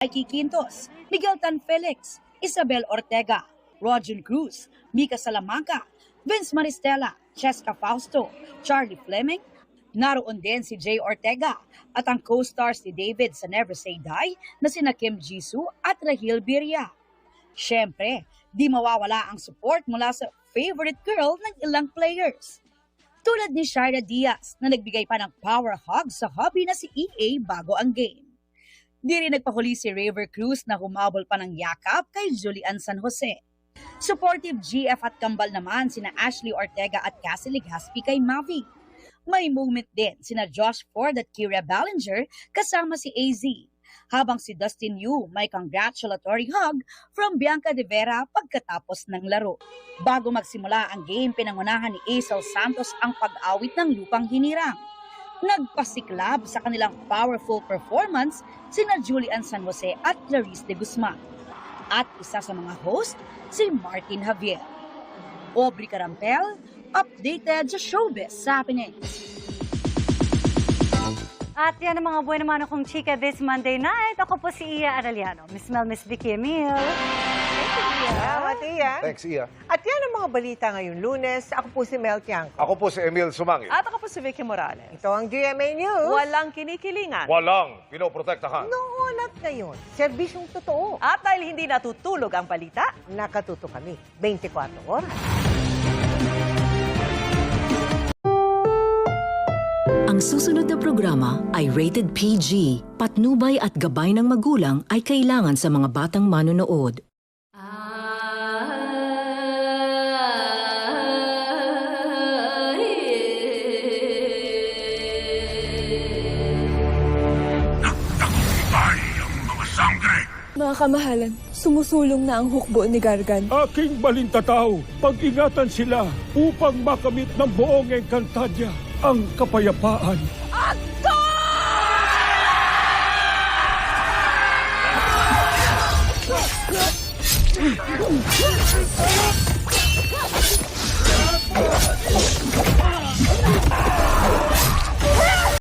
Mikey Quintos, Miguel Tan Felix, Isabel Ortega, Roger Cruz, Mika Salamanca, Vince Maristela, Cheska Fausto, Charlie Fleming. Naroon din si Jay Ortega at ang co-stars ni David sa Never Say Die na sina Kim Jisoo at Rahil Birria. Siyempre, di mawawala ang support mula sa favorite girl ng ilang players. Tulad ni Shaira Diaz na nagbigay pa ng power hug sa hubby na si EA bago ang game. Di rin nagpahuli si Raver Cruz na humabol pa ng yakap kay Julian San Jose. Supportive GF at kambal naman sina Ashley Ortega at Cassie Legazpi kay Mavi. May moment din sina Josh Ford at Kyria Ballinger kasama si AZ. Habang si Dustin Yu may congratulatory hug from Bianca De Vera pagkatapos ng laro. Bago magsimula ang game, pinangunahan ni Aisel Santos ang pag-awit ng Lupang Hinirang. Nagpasiklab sa kanilang powerful performance sina Julian San Jose at Clarice de Guzman. At isa sa mga host, si Martin Javier. Aubrey Carampel, updated sa showbiz happenings. At yan ang mga buwan naman akong chika this Monday night. Ako po si Iya Araliano. Miss Mel, Miss Vicky Emil. Thank you, Iya. Salamat, Iya. Thanks, Iya. At yan ang mga balita ngayong Lunes. Ako po si Mel Tiangco. Ako po si Emil Sumangit. At ako po si Vicky Morales. Ito ang GMA News. Walang kinikilingan. Walang pinoprotektahan. Noon at ngayon, serbisyong totoo. At dahil hindi natutulog ang balita, Nakatuto kami 24 oras. Ang susunod na programa ay rated PG. Patnubay at gabay ng magulang ay kailangan sa mga batang manonood. Mga kamahalan, sumusulong na ang hukbo ni Gargan. Aking balintataw, pag-ingatan sila upang makamit ng buong Encantadia ang kapayapaan. At